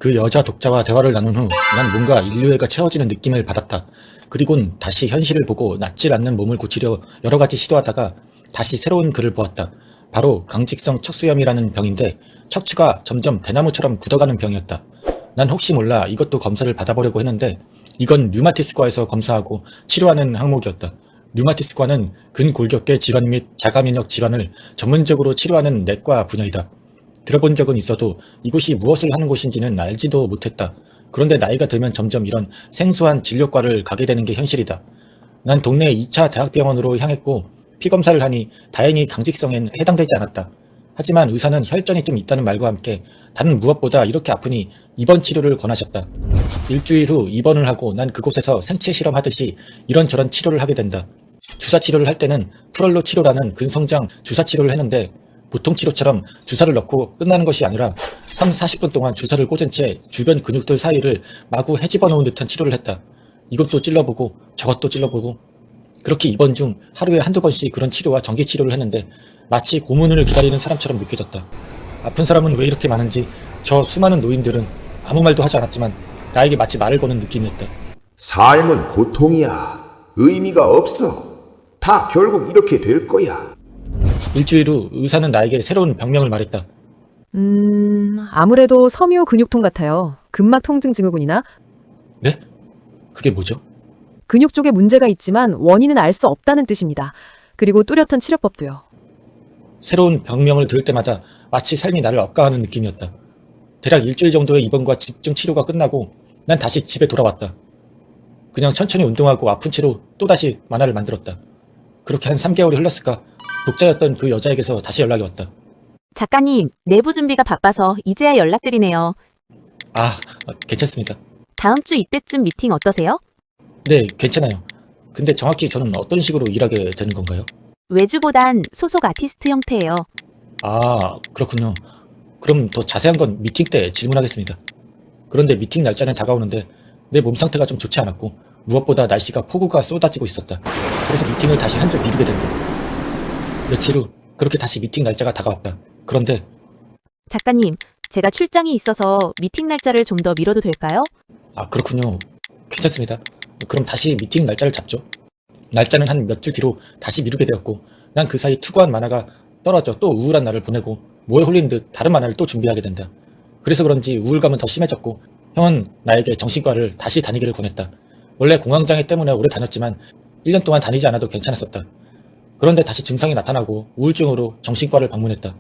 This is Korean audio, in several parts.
그 여자 독자와 대화를 나눈 후 난 뭔가 인류애가 채워지는 느낌을 받았다. 그리곤 다시 현실을 보고 낫질 않는 몸을 고치려 여러 가지 시도하다가 다시 새로운 글을 보았다. 바로 강직성 척수염이라는 병인데 척추가 점점 대나무처럼 굳어가는 병이었다. 난 혹시 몰라 이것도 검사를 받아보려고 했는데 이건 류마티스과에서 검사하고 치료하는 항목이었다. 류마티스과는 근골격계 질환 및 자가면역 질환을 전문적으로 치료하는 내과 분야이다. 들어본 적은 있어도 이곳이 무엇을 하는 곳인지는 알지도 못했다. 그런데 나이가 들면 점점 이런 생소한 진료과를 가게 되는 게 현실이다. 난 동네 2차 대학병원으로 향했고 피검사를 하니 다행히 강직성엔 해당되지 않았다. 하지만 의사는 혈전이 좀 있다는 말과 함께 다른 무엇보다 이렇게 아프니 입원 치료를 권하셨다. 일주일 후 입원을 하고 난 그곳에서 생체 실험하듯이 이런저런 치료를 하게 된다. 주사 치료를 할 때는 프롤로 치료라는 근성장 주사 치료를 했는데 보통 치료처럼 주사를 넣고 끝나는 것이 아니라 3, 40분 동안 주사를 꽂은 채 주변 근육들 사이를 마구 헤집어 놓은 듯한 치료를 했다. 이것도 찔러보고 저것도 찔러보고 그렇게 입원 중 하루에 한두 번씩 그런 치료와 전기 치료를 했는데 마치 고문을 기다리는 사람처럼 느껴졌다. 아픈 사람은 왜 이렇게 많은지 저 수많은 노인들은 아무 말도 하지 않았지만 나에게 마치 말을 거는 느낌이었다. 삶은 고통이야. 의미가 없어. 다 결국 이렇게 될 거야. 일주일 후 의사는 나에게 새로운 병명을 말했다. 아무래도 섬유 근육통 같아요. 근막 통증 증후군이나 네? 그게 뭐죠? 근육 쪽에 문제가 있지만 원인은 알 수 없다는 뜻입니다. 그리고 뚜렷한 치료법도요. 새로운 병명을 들을 때마다 마치 삶이 나를 억까하는 느낌이었다. 대략 일주일 정도의 입원과 집중 치료가 끝나고 난 다시 집에 돌아왔다. 그냥 천천히 운동하고 아픈 채로 또다시 만화를 만들었다. 그렇게 한 3개월이 흘렀을까 독자였던 그 여자에게서 다시 연락이 왔다. 작가님, 내부 준비가 바빠서 이제야 연락드리네요. 괜찮습니다. 다음 주 이때쯤 미팅 어떠세요? 네, 괜찮아요. 근데 정확히 저는 어떤 식으로 일하게 되는 건가요? 외주보단 소속 아티스트 형태예요. 그렇군요. 그럼 더 자세한 건 미팅 때 질문하겠습니다. 그런데 미팅 날짜는 다가오는데 내 몸 상태가 좀 좋지 않았고 무엇보다 날씨가 폭우가 쏟아지고 있었다. 그래서 미팅을 다시 한 주 미루게 된다. 며칠 후 그렇게 다시 미팅 날짜가 다가왔다. 그런데 작가님, 제가 출장이 있어서 미팅 날짜를 좀 더 미뤄도 될까요? 그렇군요. 괜찮습니다. 그럼 다시 미팅 날짜를 잡죠. 날짜는 한 몇 주 뒤로 다시 미루게 되었고 난 그 사이 투구한 만화가 떨어져 또 우울한 날을 보내고 뭐에 홀린 듯 다른 만화를 또 준비하게 된다. 그래서 그런지 우울감은 더 심해졌고 형은 나에게 정신과를 다시 다니기를 권했다. 원래 공황장애 때문에 오래 다녔지만 1년 동안 다니지 않아도 괜찮았었다. 그런데 다시 증상이 나타나고 우울증으로 정신과를 방문했다.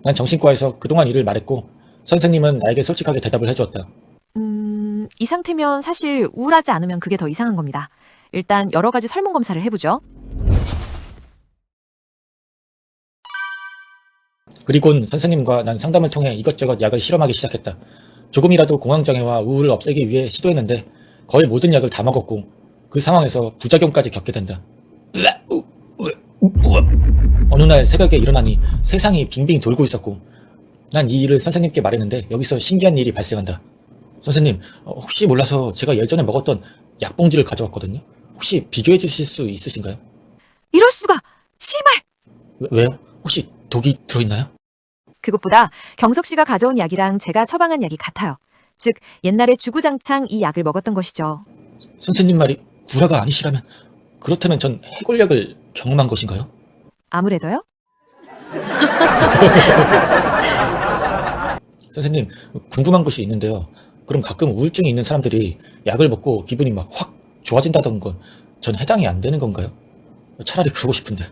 난 정신과에서 그동안 일을 말했고 선생님은 나에게 솔직하게 대답을 해주었다. 이 상태면 사실 우울하지 않으면 그게 더 이상한 겁니다. 일단 여러 가지 설문 검사를 해보죠. 그리곤 선생님과 난 상담을 통해 이것저것 약을 실험하기 시작했다. 조금이라도 공황장애와 우울을 없애기 위해 시도했는데 거의 모든 약을 다 먹었고 그 상황에서 부작용까지 겪게 된다. 어느 날 새벽에 일어나니 세상이 빙빙 돌고 있었고 난 이 일을 선생님께 말했는데 여기서 신기한 일이 발생한다. 선생님, 혹시 몰라서 제가 예전에 먹었던 약봉지를 가져왔거든요. 혹시 비교해 주실 수 있으신가요? 이럴 수가! 씨발! 왜요? 혹시 독이 들어있나요? 그것보다 경석 씨가 가져온 약이랑 제가 처방한 약이 같아요. 즉 옛날에 주구장창 이 약을 먹었던 것이죠. 선생님 말이 구라가 아니시라면 그렇다면 전 해골약을 경험한 것인가요? 아무래도요? 선생님, 궁금한 것이 있는데요. 그럼 가끔 우울증이 있는 사람들이 약을 먹고 기분이 막 확 좋아진다던 건 전 해당이 안 되는 건가요? 차라리 그러고 싶은데.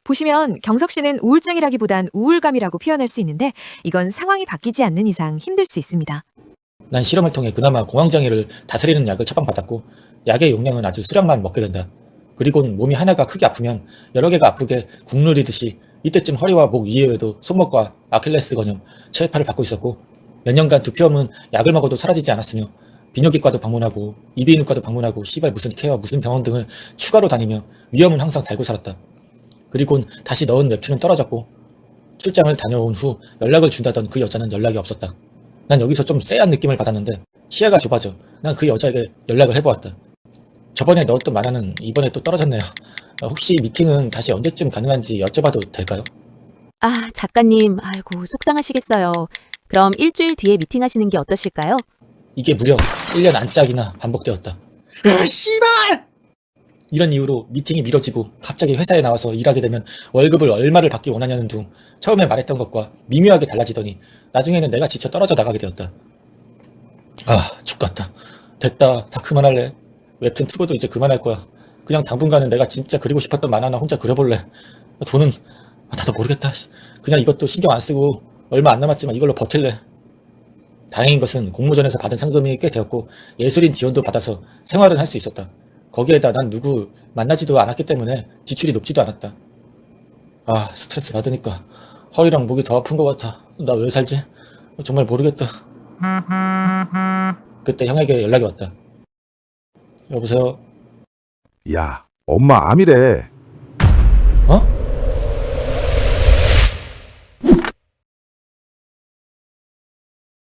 보시면 경석 씨는 우울증이라기보단 우울감이라고 표현할 수 있는데 이건 상황이 바뀌지 않는 이상 힘들 수 있습니다. 난 실험을 통해 그나마 공황장애를 다스리는 약을 처방받았고 약의 용량은 아주 수량만 먹게 된다. 그리곤 몸이 하나가 크게 아프면 여러 개가 아프게 국룰이듯이 이때쯤 허리와 목 이외에도 손목과 아킬레스건염, 체해파를 받고 있었고 몇 년간 두피염은 약을 먹어도 사라지지 않았으며 비뇨기과도 방문하고 이비인후과도 방문하고 씨발 무슨 케어 무슨 병원 등을 추가로 다니며 위험은 항상 달고 살았다. 그리곤 다시 넣은 매표는 떨어졌고 출장을 다녀온 후 연락을 준다던 그 여자는 연락이 없었다. 난 여기서 좀 쎄한 느낌을 받았는데 시야가 좁아져 난 그 여자에게 연락을 해보았다. 저번에 넣었던 만화는 이번에 또 떨어졌네요. 혹시 미팅은 다시 언제쯤 가능한지 여쭤봐도 될까요? 작가님, 아이고, 속상하시겠어요. 그럼 일주일 뒤에 미팅하시는 게 어떠실까요? 이게 무려 1년 안짝이나 반복되었다. 씨발! 이런 이유로 미팅이 미뤄지고 갑자기 회사에 나와서 일하게 되면 월급을 얼마를 받기 원하냐는 둥 처음에 말했던 것과 미묘하게 달라지더니 나중에는 내가 지쳐 떨어져 나가게 되었다. 아, 족같다. 됐다. 다 그만할래. 웹툰 투고도 이제 그만할 거야. 그냥 당분간은 내가 진짜 그리고 싶었던 만화나 혼자 그려볼래. 돈은 나도 모르겠다. 그냥 이것도 신경 안 쓰고 얼마 안 남았지만 이걸로 버틸래. 다행인 것은 공모전에서 받은 상금이 꽤 되었고 예술인 지원도 받아서 생활은 할 수 있었다. 거기에다 난 누구 만나지도 않았기 때문에 지출이 높지도 않았다. 아, 스트레스 받으니까 허리랑 목이 더 아픈 것 같아. 나 왜 살지? 정말 모르겠다. 그때 형에게 연락이 왔다. 여보세요? 야, 엄마 암이래. 어?